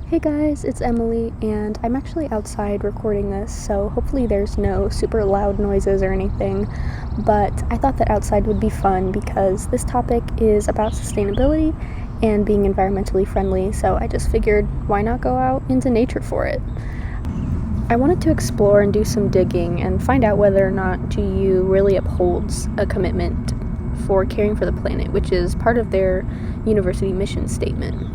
Hey guys, it's Emily, and I'm actually outside recording this, so hopefully there's no super loud noises or anything. But I thought that outside would be fun because this topic is about sustainability and being environmentally friendly, so I just figured why not go out into nature for it? I wanted to explore and do some digging and find out whether or not GU really upholds a commitment for caring for the planet, which is part of their university mission statement.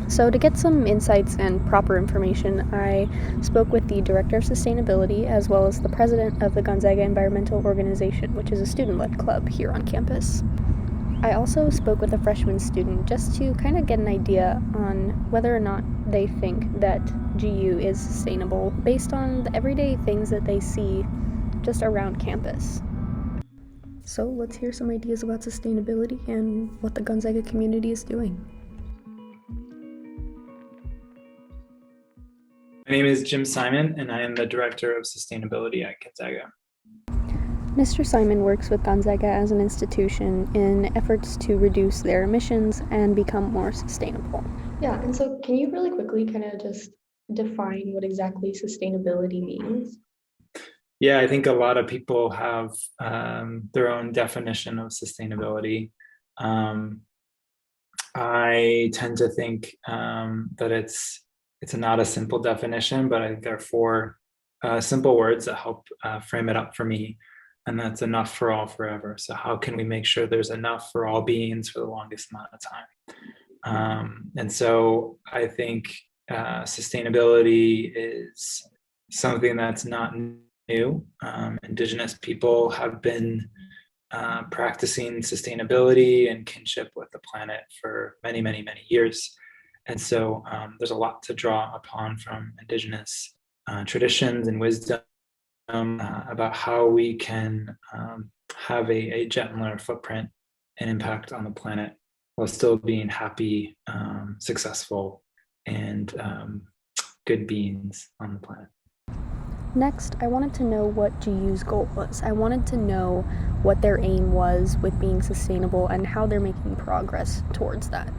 So, to get some insights and proper information, I spoke with the Director of Sustainability as well as the President of the Gonzaga Environmental Organization, which is a student led club here on campus. I also spoke with a freshman student just to kind of get an idea on whether or not they think that GU is sustainable based on the everyday things that they see just around campus. So, let's hear some ideas about sustainability and what the Gonzaga community is doing. My name is Jim Simon, and I am the Director of Sustainability at Gonzaga. Mr. Simon works with Gonzaga as an institution in efforts to reduce their emissions and become more sustainable. Yeah, and so can you really quickly kind of just define what exactly sustainability means? Yeah, I think a lot of people have their own definition of sustainability. I tend to think that it's not a simple definition, but I think there are four simple words that help frame it up for me, and that's enough for all forever. So how can we make sure there's enough for all beings for the longest amount of time? And so I think sustainability is something that's not new. Indigenous people have been practicing sustainability and kinship with the planet for many, many, many years. And so there's a lot to draw upon from Indigenous traditions and wisdom about how we can have a gentler footprint and impact on the planet while still being happy, successful, and good beings on the planet. Next, I wanted to know what GU's goal was. I wanted to know what their aim was with being sustainable and how they're making progress towards that.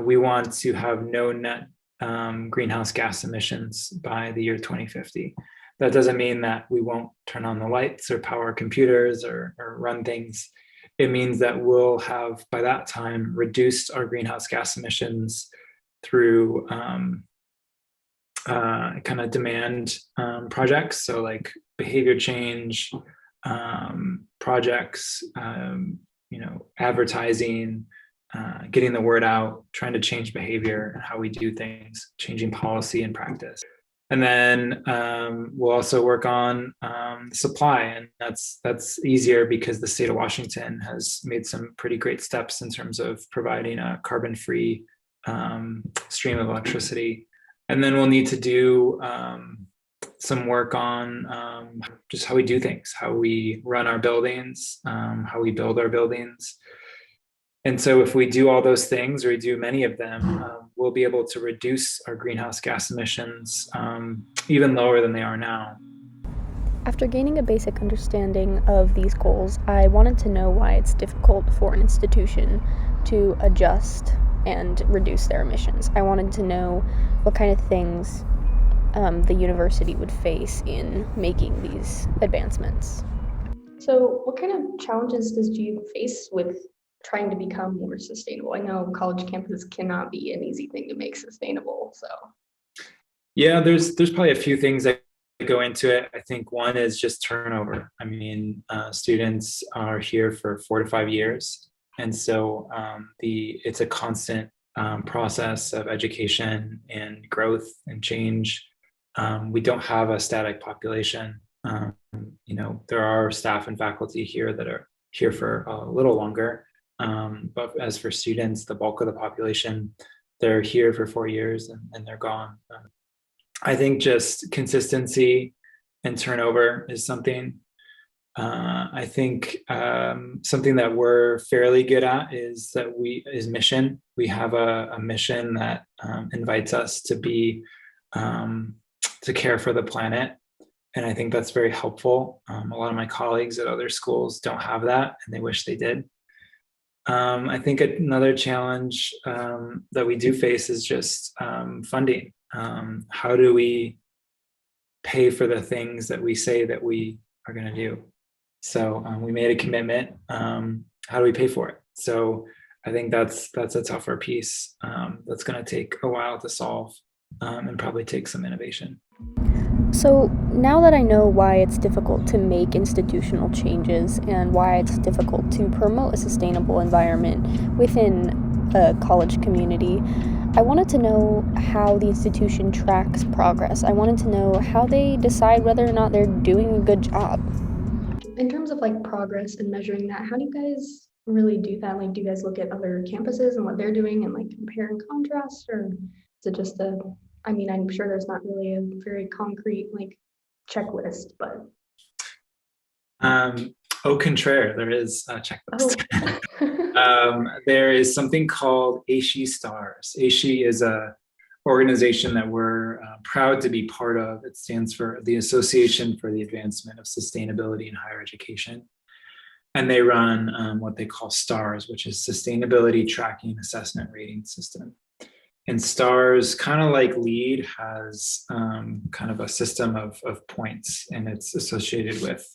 We want to have no net greenhouse gas emissions by the year 2050. That doesn't mean that we won't turn on the lights or power computers or run things. It means that we'll have, by that time, reduced our greenhouse gas emissions through kind of demand projects. So like behavior change projects, advertising, getting the word out, trying to change behavior and how we do things, changing policy and practice. And then we'll also work on supply, and that's easier because the state of Washington has made some pretty great steps in terms of providing a carbon-free stream of electricity. And then we'll need to do some work on just how we do things, how we run our buildings, how we build our buildings. And so if we do all those things, or we do many of them, we'll be able to reduce our greenhouse gas emissions even lower than they are now. After gaining a basic understanding of these goals, I wanted to know why it's difficult for an institution to adjust and reduce their emissions. I wanted to know what kind of things the university would face in making these advancements. So what kind of challenges does GU face with trying to become more sustainable? I know college campuses cannot be an easy thing to make sustainable. So yeah, there's probably a few things that go into it. I think one is just turnover. I mean, students are here for 4 to 5 years, and so it's a constant process of education and growth and change. We don't have a static population. There are staff and faculty here that are here for a little longer. But as for students, the bulk of the population, they're here for 4 years and they're gone. I think just consistency and turnover is something. I think something that we're fairly good at is mission. We have a mission that invites us to care for the planet. And I think that's very helpful. A lot of my colleagues at other schools don't have that, and they wish they did. I think another challenge that we do face is just funding. How do we pay for the things that we say that we are going to do? So we made a commitment. How do we pay for it? So I think that's a tougher piece that's going to take a while to solve and probably take some innovation. So now that I know why it's difficult to make institutional changes and why it's difficult to promote a sustainable environment within a college community, I wanted to know how the institution tracks progress. I wanted to know how they decide whether or not they're doing a good job. In terms of like progress and measuring that, how do you guys really do that? Like, do you guys look at other campuses and what they're doing and like compare and contrast, or is it just I mean, I'm sure there's not really a very concrete like checklist, but. Au contraire, there is a checklist. Oh. There is something called ASHE Stars. ASHE is a organization that we're proud to be part of. It stands for the Association for the Advancement of Sustainability in Higher Education. And they run what they call STARS, which is Sustainability Tracking Assessment Rating System. And STARS, kind of like LEED, has kind of a system of points, and it's associated with,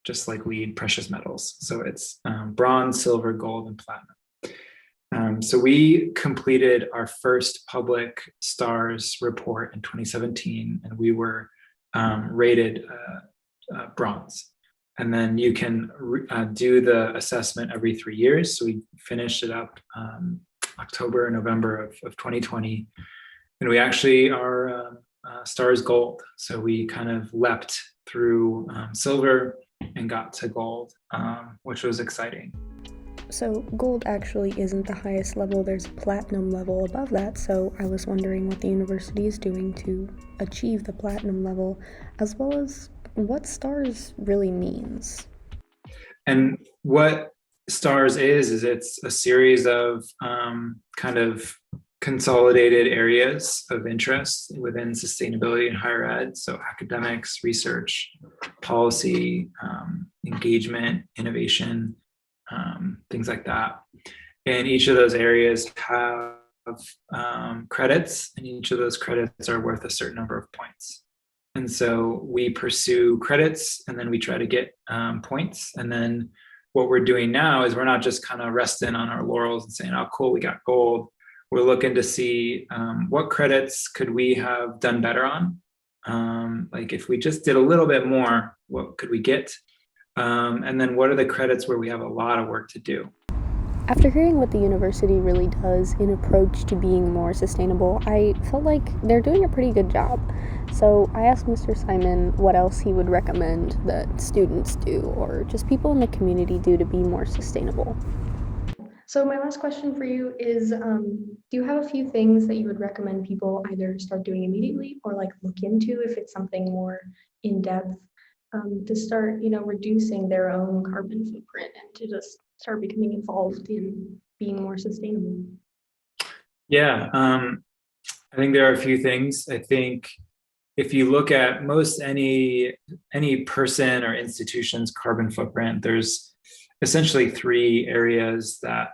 just like LEED, precious metals. So it's bronze, silver, gold, and platinum. So we completed our first public STARS report in 2017, and we were rated bronze. And then you can do the assessment every 3 years. So we finished it up October, November of 2020. And we actually are STARS gold. So we kind of leapt through silver and got to gold, which was exciting. So gold actually isn't the highest level, there's a platinum level above that, so I was wondering what the university is doing to achieve the platinum level, as well as what STARS really means. And what STARS is it's a series of kind of consolidated areas of interest within sustainability in higher ed. So academics, research, policy, engagement, innovation, things like that. And each of those areas have credits, and each of those credits are worth a certain number of points. And so we pursue credits, and then we try to get points. And then what we're doing now is we're not just kind of resting on our laurels and saying, oh, cool, we got gold. We're looking to see what credits could we have done better on? Like if we just did a little bit more, what could we get? And then what are the credits where we have a lot of work to do? After hearing what the university really does in approach to being more sustainable, I felt like they're doing a pretty good job. So I asked Mr. Simon what else he would recommend that students do or just people in the community do to be more sustainable. So my last question for you is, do you have a few things that you would recommend people either start doing immediately or like look into if it's something more in depth to start, reducing their own carbon footprint and to just start becoming involved in being more sustainable? Yeah, I think there are a few things. I think if you look at most any person or institution's carbon footprint, there's essentially 3 areas that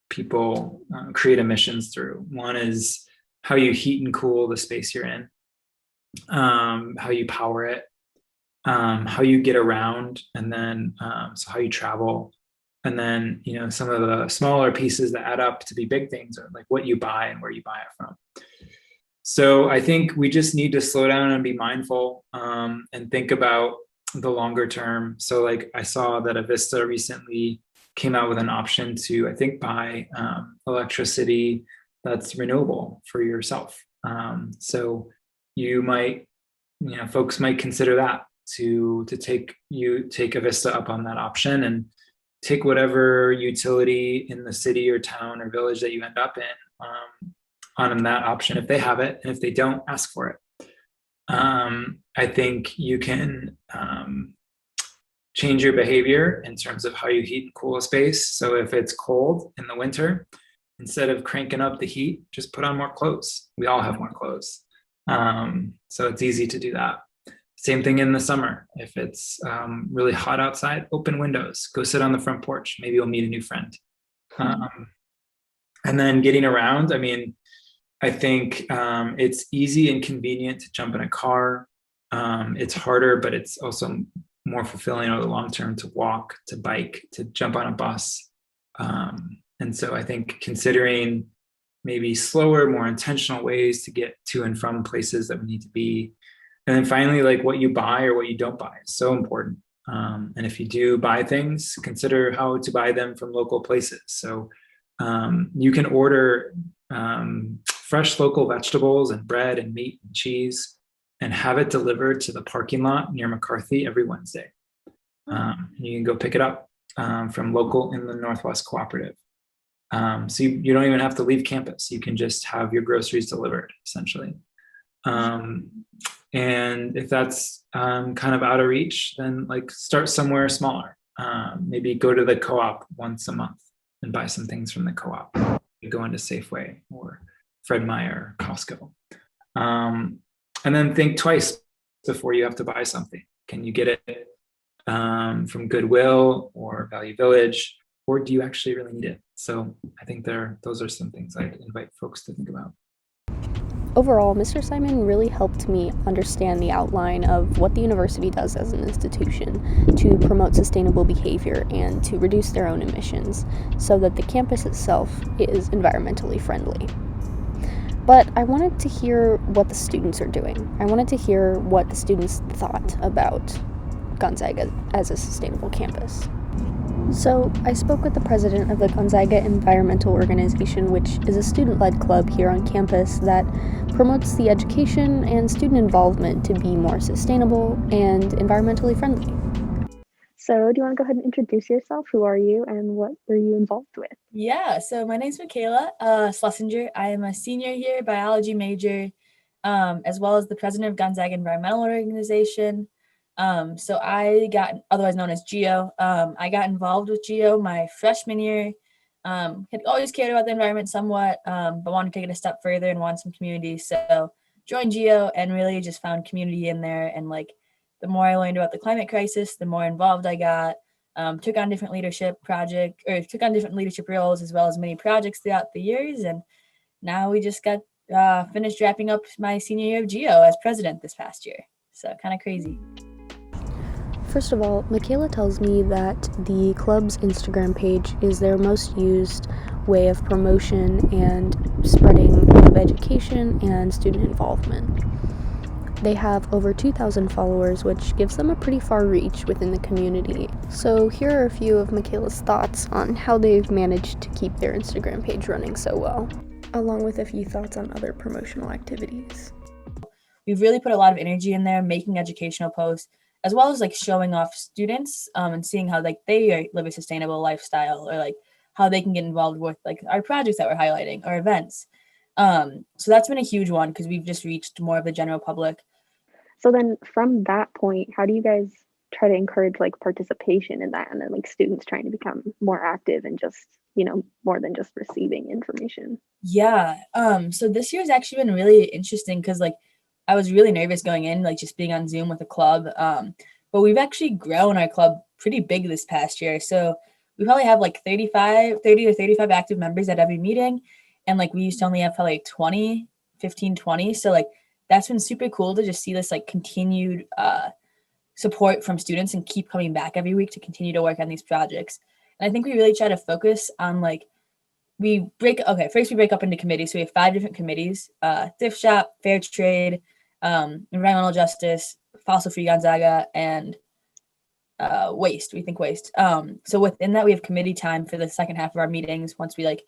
people create emissions through. One is how you heat and cool the space you're in, how you power it, how you get around, and then so how you travel. And then, some of the smaller pieces that add up to be big things are like what you buy and where you buy it from. So I think we just need to slow down and be mindful and think about the longer term. So like I saw that Avista recently came out with an option to, I think, buy electricity that's renewable for yourself. So you might, folks might consider that to take Avista up on that option and take whatever utility in the city or town or village that you end up in on that option if they have it, and if they don't, ask for it. I think you can change your behavior in terms of how you heat and cool a space. So if it's cold in the winter, instead of cranking up the heat, just put on more clothes. We all have more clothes. So it's easy to do that. Same thing in the summer. If it's really hot outside, open windows, go sit on the front porch. Maybe you'll meet a new friend. And then getting around, I mean, I think it's easy and convenient to jump in a car. It's harder, but it's also more fulfilling over the long term to walk, to bike, to jump on a bus. And so I think considering maybe slower, more intentional ways to get to and from places that we need to be. And then finally, like what you buy or what you don't buy is so important. And if you do buy things, consider how to buy them from local places. So you can order fresh local vegetables and bread and meat and cheese and have it delivered to the parking lot near McCarthy every Wednesday. You can go pick it up from local in the Northwest Cooperative. So you don't even have to leave campus. You can just have your groceries delivered, essentially. And if that's kind of out of reach, then like start somewhere smaller. Maybe go to the co-op once a month and buy some things from the co-op. You go into Safeway or Fred Meyer, Costco. And then think twice before you have to buy something. Can you get it from Goodwill or Value Village, or do you actually really need it? So I think those are some things I'd invite folks to think about. Overall, Mr. Simon really helped me understand the outline of what the university does as an institution to promote sustainable behavior and to reduce their own emissions so that the campus itself is environmentally friendly. But I wanted to hear what the students are doing. I wanted to hear what the students thought about Gonzaga as a sustainable campus. So I spoke with the president of the Gonzaga Environmental Organization, which is a student-led club here on campus that promotes the education and student involvement to be more sustainable and environmentally friendly. So do you want to go ahead and introduce yourself? Who are you and what are you involved with? Yeah, so my name's Mikaela Schlesinger. I am a senior here, biology major, as well as the president of Gonzaga Environmental Organization. So I got, otherwise known as GEO, I got involved with GEO my freshman year. Had always cared about the environment somewhat, but wanted to take it a step further and wanted some community. So joined GEO and really just found community in there. And like the more I learned about the climate crisis, the more involved I got. Took on different leadership roles as well as many projects throughout the years. And now we just got finished wrapping up my senior year of GEO as president this past year. So kind of crazy. First of all, Mikaela tells me that the club's Instagram page is their most used way of promotion and spreading of education and student involvement. They have over 2,000 followers, which gives them a pretty far reach within the community. So here are a few of Mikaela's thoughts on how they've managed to keep their Instagram page running so well, along with a few thoughts on other promotional activities. We've really put a lot of energy in there, making educational posts, as well as like showing off students and seeing how like they live a sustainable lifestyle or like how they can get involved with like our projects that we're highlighting, our events. So that's been a huge one because we've just reached more of the general public. So then from that point, how do you guys try to encourage like participation in that and then like students trying to become more active and just, more than just receiving information? Yeah. So this year has actually been really interesting because like I was really nervous going in, like just being on Zoom with a club. But we've actually grown our club pretty big this past year. So we probably have like 30 to 35 active members at every meeting. And like we used to only have probably like 15, 20. So like that's been super cool to just see this like continued support from students and keep coming back every week to continue to work on these projects. And I think we really try to focus on like, first we break up into committees. So we have 5 different committees, thrift shop, fair trade, environmental justice, fossil free Gonzaga, and waste. So within that, we have committee time for the second half of our meetings. Once we like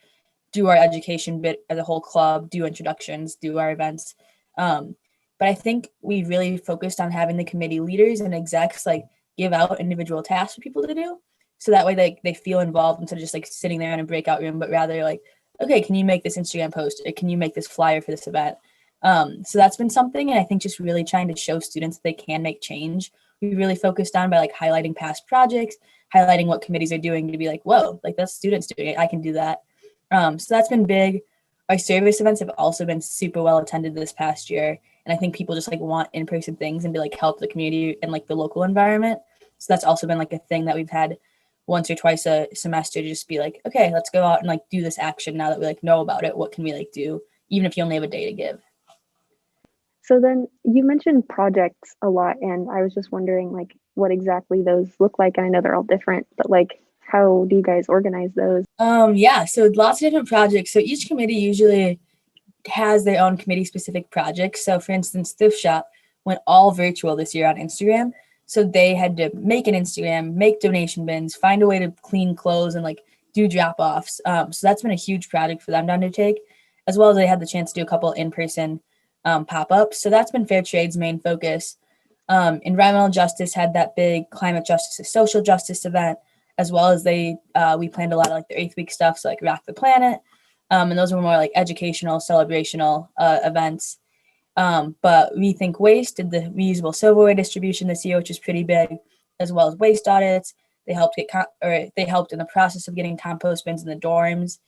do our education bit as a whole club, do introductions, do our events. But I think we really focused on having the committee leaders and execs like give out individual tasks for people to do. So that way they feel involved instead of just like sitting there in a breakout room, but rather like, okay, can you make this Instagram post? Or can you make this flyer for this event? So that's been something. And I think just really trying to show students that they can make change. We really focused on by like highlighting past projects, highlighting what committees are doing to be like, whoa, like that's students doing it. I can do that. So that's been big. Our service events have also been super well attended this past year. And I think people just like want in-person things and to like help the community and like the local environment. So that's also been like a thing that we've had once or twice a semester to just be like, okay, let's go out and like do this action now that we like know about it. What can we like do, even if you only have a day to give? So then you mentioned projects a lot, and I was just wondering like what exactly those look like. And I know they're all different, but like how do you guys organize those? Yeah, so lots of different projects. So each committee usually has their own committee specific projects. So for instance, Thrift Shop went all virtual this year on Instagram. So they had to make an Instagram, make donation bins, find a way to clean clothes and like do drop offs. So that's been a huge project for them to undertake, as well as they had the chance to do a couple in-person pop-ups. So that's been Fair Trade's main focus. Environmental justice had that big climate justice and social justice event, as well as we planned a lot of like the 8th week stuff, so like Rock the Planet. And those were more like educational, celebrational events. But Rethink Waste did the reusable silverware distribution this year, which is pretty big, as well as waste audits. They helped they helped in the process of getting compost bins in the dorms.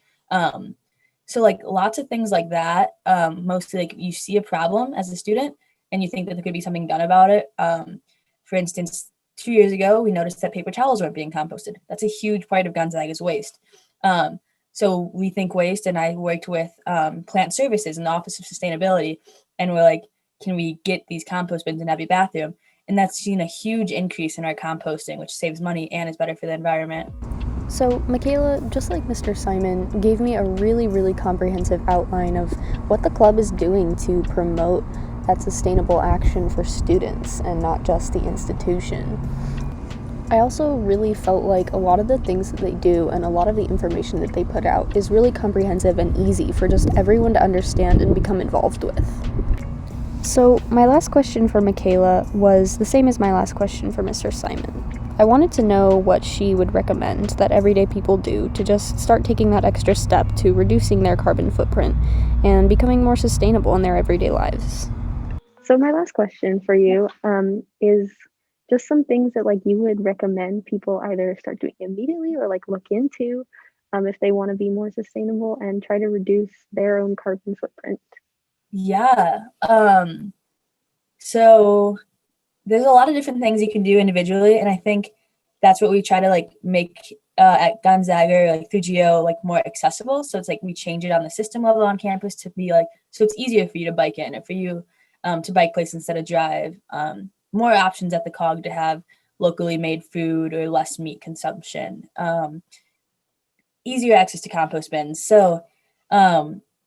So like lots of things like that. Mostly like you see a problem as a student and you think that there could be something done about it. For instance, 2 years ago, we noticed that paper towels weren't being composted. That's a huge part of Gonzaga's waste. So Rethink Waste and I worked with Plant Services in the Office of Sustainability, and we're like, can we get these compost bins in every bathroom? And that's seen a huge increase in our composting, which saves money and is better for the environment. So Mikaela, just like Mr. Simon, gave me a really, really comprehensive outline of what the club is doing to promote that sustainable action for students and not just the institution. I also really felt like a lot of the things that they do and a lot of the information that they put out is really comprehensive and easy for just everyone to understand and become involved with. So my last question for Mikaela was the same as my last question for Mr. Simon. I wanted to know what she would recommend that everyday people do to just start taking that extra step to reducing their carbon footprint and becoming more sustainable in their everyday lives. So my last question for you is just some things that like you would recommend people either start doing immediately or like look into if they want to be more sustainable and try to reduce their own carbon footprint. Yeah. So there's a lot of different things you can do individually, and I think that's what we try to like make at Gonzaga, like through Geo, like more accessible. So it's like we change it on the system level on campus to be like, so it's easier for you to bike in, or for you to bike place instead of drive. More options at the COG to have locally made food or less meat consumption. Easier access to compost bins. So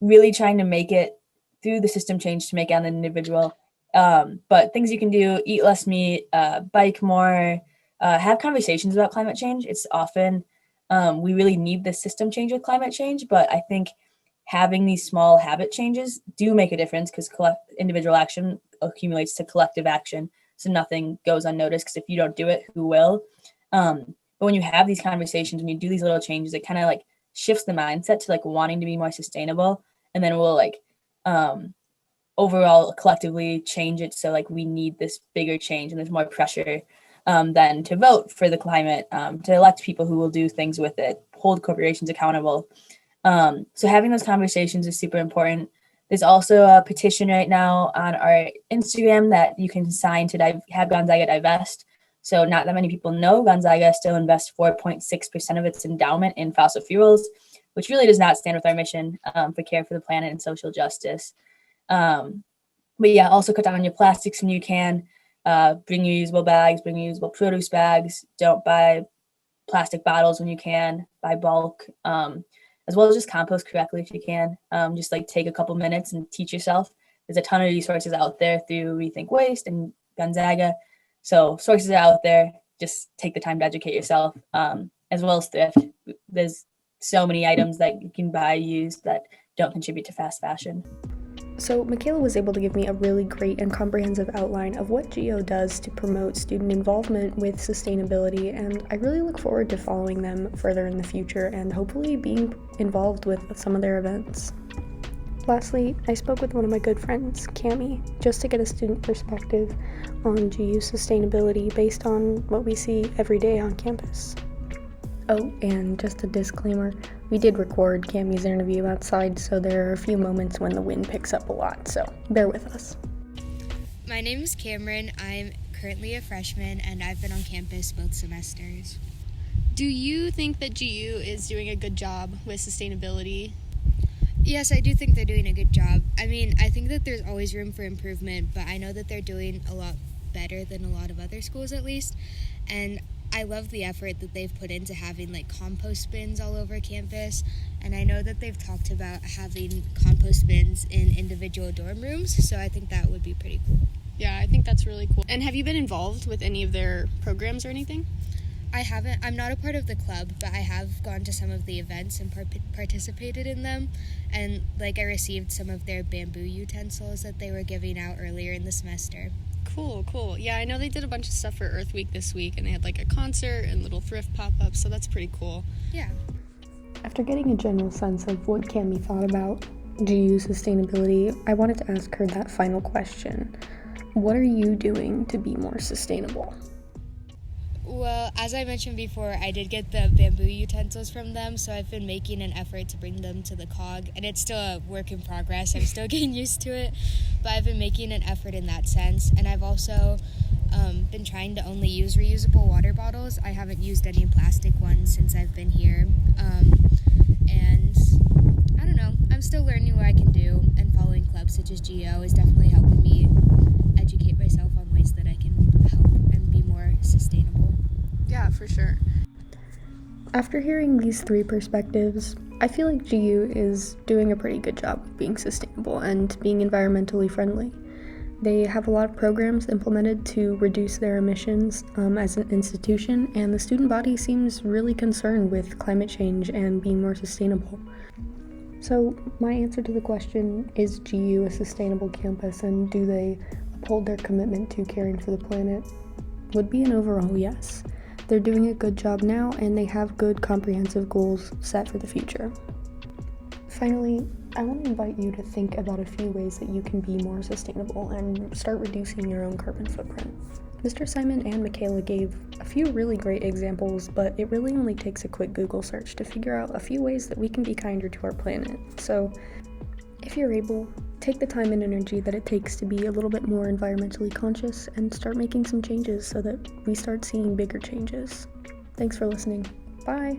really trying to make it through the system change to make it on the individual. But things you can do: eat less meat, bike more, have conversations about climate change. It's often, we really need this system change with climate change, but I think having these small habit changes do make a difference, because individual action accumulates to collective action. So nothing goes unnoticed, because if you don't do it, who will? But when you have these conversations, when you do these little changes, it kind of like shifts the mindset to like wanting to be more sustainable. And then we'll like, overall collectively change it. So like we need this bigger change, and there's more pressure than to vote for the climate, to elect people who will do things with it, hold corporations accountable. So having those conversations is super important. There's also a petition right now on our Instagram that you can sign to have Gonzaga divest. So not that many people know, Gonzaga still invests 4.6% of its endowment in fossil fuels, which really does not stand with our mission for care for the planet and social justice. But yeah, also cut down on your plastics when you can. Bring your usable bags, bring your usable produce bags. Don't buy plastic bottles when you can. Buy bulk. As well as just compost correctly if you can. Just like take a couple minutes and teach yourself. There's a ton of resources out there through Rethink Waste and Gonzaga. So sources are out there. Just take the time to educate yourself, as well as thrift. There's so many items that you can buy used that don't contribute to fast fashion. So Mikaela was able to give me a really great and comprehensive outline of what GEO does to promote student involvement with sustainability, and I really look forward to following them further in the future and hopefully being involved with some of their events. Lastly, I spoke with one of my good friends, Cami, just to get a student perspective on GU sustainability based on what we see every day on campus. Oh, and just a disclaimer, we did record Cami's interview outside, so there are a few moments when the wind picks up a lot, so bear with us. My name is Cameron. I'm currently a freshman and I've been on campus both semesters. Do you think that GU is doing a good job with sustainability? Yes, I do think they're doing a good job. I mean, I think that there's always room for improvement, but I know that they're doing a lot better than a lot of other schools at least. And I love the effort that they've put into having like compost bins all over campus. And I know that they've talked about having compost bins in individual dorm rooms, so I think that would be pretty cool. Yeah, I think that's really cool. And have you been involved with any of their programs or anything? I haven't. I'm not a part of the club, but I have gone to some of the events and participated in them. And like I received some of their bamboo utensils that they were giving out earlier in the semester. Cool. Yeah, I know they did a bunch of stuff for Earth Week this week, and they had like a concert and little thrift pop-ups, so that's pretty cool. Yeah. After getting a general sense of what can be thought about GU sustainability, I wanted to ask her that final question. What are you doing to be more sustainable? Well, as I mentioned before, I did get the bamboo utensils from them, so I've been making an effort to bring them to the COG, and it's still a work in progress. I'm still getting used to it, but I've been making an effort in that sense, and I've also been trying to only use reusable water bottles. I haven't used any plastic ones since I've been here, and I don't know. I'm still learning what I can do, and following clubs such as GO is definitely helping me educate myself on ways that I can help and be more sustainable. Yeah, for sure. After hearing these three perspectives, I feel like GU is doing a pretty good job of being sustainable and being environmentally friendly. They have a lot of programs implemented to reduce their emissions as an institution, and the student body seems really concerned with climate change and being more sustainable. So my answer to the question, is GU a sustainable campus and do they uphold their commitment to caring for the planet, would be an overall yes. They're doing a good job now and they have good comprehensive goals set for the future. Finally, I want to invite you to think about a few ways that you can be more sustainable and start reducing your own carbon footprint. Mr. Simon and Mikaela gave a few really great examples, but it really only takes a quick Google search to figure out a few ways that we can be kinder to our planet. So, if you're able, take the time and energy that it takes to be a little bit more environmentally conscious and start making some changes so that we start seeing bigger changes. Thanks for listening. Bye!